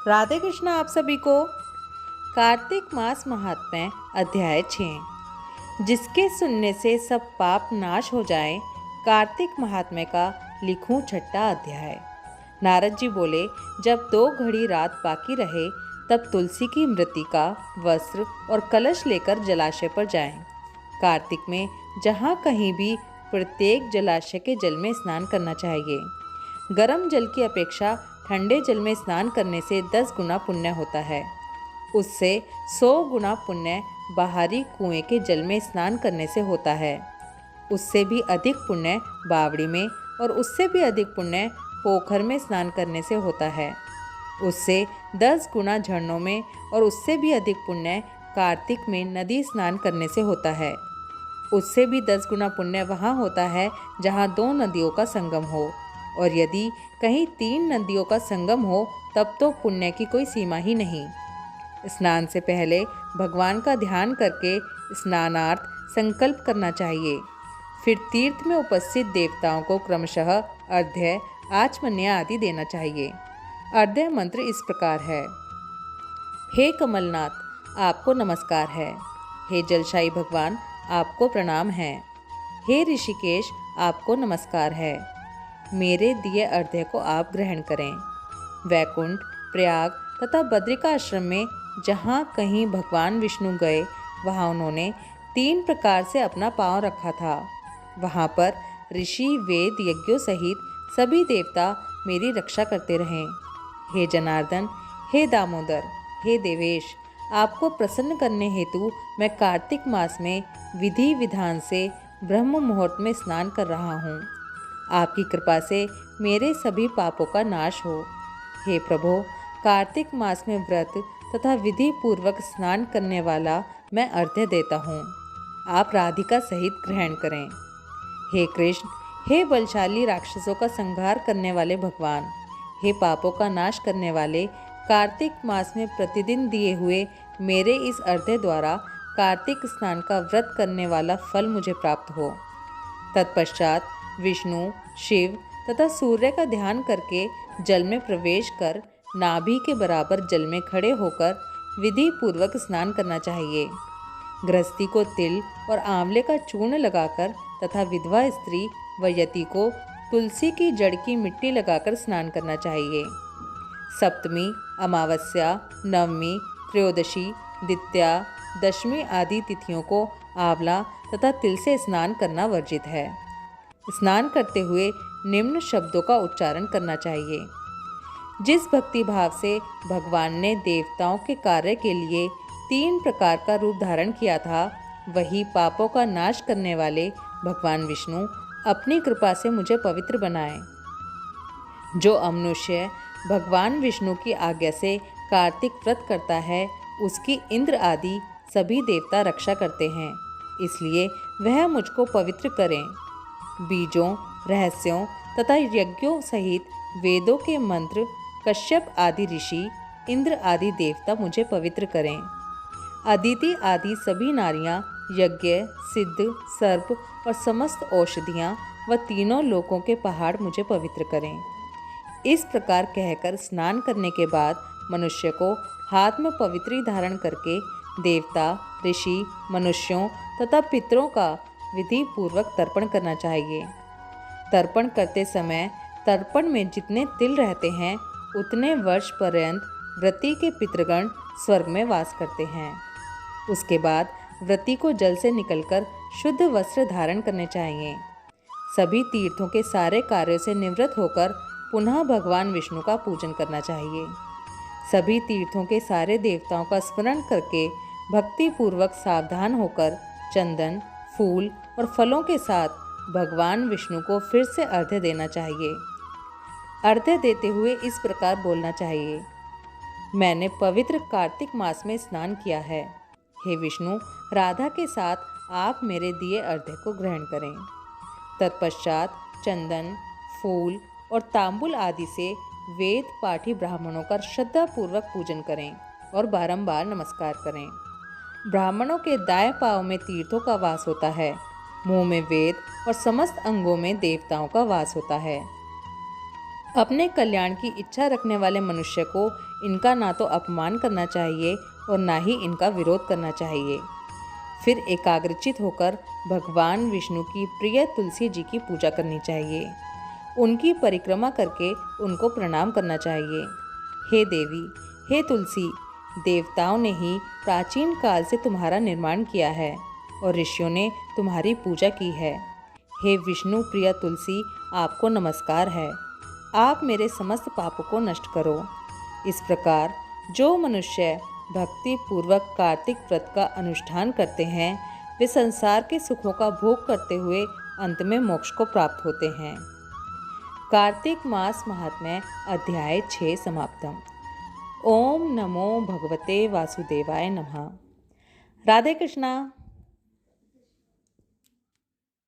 राधे कृष्ण आप सभी को। कार्तिक मास महात्म्य अध्याय 6। जिसके सुनने से सब पाप नाश हो जाए। कार्तिक महात्म्य का लिखूं छठा अध्याय। नारद जी बोले, जब 2 घड़ी रात बाकी रहे तब तुलसी की मृतिका, वस्त्र और कलश लेकर जलाशय पर जाएं। कार्तिक में जहाँ कहीं भी प्रत्येक जलाशय के जल में स्नान करना चाहिए। गर्म जल की अपेक्षा ठंडे जल में स्नान करने से 10 गुना पुण्य होता है। उससे 100 गुना पुण्य बाहरी कुएं के जल में स्नान करने से होता है। उससे भी अधिक पुण्य बावड़ी में और उससे भी अधिक पुण्य पोखर में स्नान करने से होता है। उससे 10 गुना झरनों में और उससे भी अधिक पुण्य कार्तिक में नदी स्नान करने से होता है। उससे भी 10 गुना पुण्य वहाँ होता है जहाँ 2 नदियों का संगम हो, और यदि कहीं 3 नदियों का संगम हो तब तो पुण्य की कोई सीमा ही नहीं। स्नान से पहले भगवान का ध्यान करके स्नानार्थ संकल्प करना चाहिए। फिर तीर्थ में उपस्थित देवताओं को क्रमशः अर्घ्य, आचमन्य आदि देना चाहिए। अर्घ्य मंत्र इस प्रकार है। हे कमलनाथ, आपको नमस्कार है। हे जलशाही भगवान, आपको प्रणाम है। हे ऋषिकेश, आपको नमस्कार है। मेरे दिए अर्घ्य को आप ग्रहण करें। वैकुंठ, प्रयाग तथा बद्रिका आश्रम में जहाँ कहीं भगवान विष्णु गए वहाँ उन्होंने 3 प्रकार से अपना पांव रखा था। वहाँ पर ऋषि, वेद, यज्ञों सहित सभी देवता मेरी रक्षा करते रहें। हे जनार्दन, हे दामोदर, हे देवेश, आपको प्रसन्न करने हेतु मैं कार्तिक मास में विधि विधान से ब्रह्म मुहूर्त में स्नान कर रहा हूँ। आपकी कृपा से मेरे सभी पापों का नाश हो। हे प्रभो, कार्तिक मास में व्रत तथा विधि पूर्वक स्नान करने वाला मैं अर्घ्य देता हूँ। आप राधिका सहित ग्रहण करें। हे कृष्ण, हे बलशाली राक्षसों का संहार करने वाले भगवान, हे पापों का नाश करने वाले, कार्तिक मास में प्रतिदिन दिए हुए मेरे इस अर्घ्य द्वारा कार्तिक स्नान का व्रत करने वाला फल मुझे प्राप्त हो। तत्पश्चात विष्णु, शिव तथा सूर्य का ध्यान करके जल में प्रवेश कर नाभि के बराबर जल में खड़े होकर विधि पूर्वक स्नान करना चाहिए। गृहस्थी को तिल और आंवले का चूर्ण लगाकर तथा विधवा स्त्री व यति को तुलसी की जड़ की मिट्टी लगाकर स्नान करना चाहिए। सप्तमी, अमावस्या, नवमी, त्रयोदशी, द्वितीया, दशमी आदि तिथियों को आंवला तथा तिल से स्नान करना वर्जित है। स्नान करते हुए निम्न शब्दों का उच्चारण करना चाहिए। जिस भक्ति भाव से भगवान ने देवताओं के कार्य के लिए 3 प्रकार का रूप धारण किया था, वही पापों का नाश करने वाले भगवान विष्णु अपनी कृपा से मुझे पवित्र बनाए। जो अमनुष्य भगवान विष्णु की आज्ञा से कार्तिक व्रत करता है, उसकी इंद्र आदि सभी देवता रक्षा करते हैं, इसलिए वह मुझको पवित्र करें। बीजों, रहस्यों तथा यज्ञों सहित वेदों के मंत्र, कश्यप आदि ऋषि, इंद्र आदि देवता मुझे पवित्र करें। अदिति आदि सभी नारियां, यज्ञ, सिद्ध, सर्प और समस्त औषधियां व तीनों लोकों के पहाड़ मुझे पवित्र करें। इस प्रकार कहकर स्नान करने के बाद मनुष्य को हाथ में पवित्री धारण करके देवता, ऋषि, मनुष्यों तथा पितरों का विधि पूर्वक तर्पण करना चाहिए। तर्पण करते समय तर्पण में जितने तिल रहते हैं उतने वर्ष पर्यंत व्रती के पितृगण स्वर्ग में वास करते हैं। उसके बाद व्रती को जल से निकलकर शुद्ध वस्त्र धारण करने चाहिए। सभी तीर्थों के सारे कार्यों से निवृत्त होकर पुनः भगवान विष्णु का पूजन करना चाहिए। सभी तीर्थों के सारे देवताओं का स्मरण करके भक्ति पूर्वक सावधान होकर चंदन, फूल और फलों के साथ भगवान विष्णु को फिर से अर्घ्य देना चाहिए। अर्घ्य देते हुए इस प्रकार बोलना चाहिए। मैंने पवित्र कार्तिक मास में स्नान किया है। हे विष्णु, राधा के साथ आप मेरे दिए अर्घ्य को ग्रहण करें। तत्पश्चात चंदन, फूल और तांबुल आदि से वेद पाठी ब्राह्मणों का श्रद्धापूर्वक पूजन करें और बारंबार नमस्कार करें। ब्राह्मणों के दाएं पांव में तीर्थों का वास होता है, मुंह में वेद और समस्त अंगों में देवताओं का वास होता है। अपने कल्याण की इच्छा रखने वाले मनुष्य को इनका ना तो अपमान करना चाहिए और ना ही इनका विरोध करना चाहिए। फिर एकाग्रचित होकर भगवान विष्णु की प्रिय तुलसी जी की पूजा करनी चाहिए। उनकी परिक्रमा करके उनको प्रणाम करना चाहिए। हे देवी, हे तुलसी, देवताओं ने ही प्राचीन काल से तुम्हारा निर्माण किया है और ऋषियों ने तुम्हारी पूजा की है। हे विष्णु प्रिय तुलसी, आपको नमस्कार है। आप मेरे समस्त पापों को नष्ट करो। इस प्रकार जो मनुष्य भक्ति पूर्वक कार्तिक व्रत का अनुष्ठान करते हैं वे संसार के सुखों का भोग करते हुए अंत में मोक्ष को प्राप्त होते हैं। कार्तिक मास महात्म्य अध्याय 6 समाप्तम। ओम नमो भगवते वासुदेवाय नमः। राधे कृष्णा।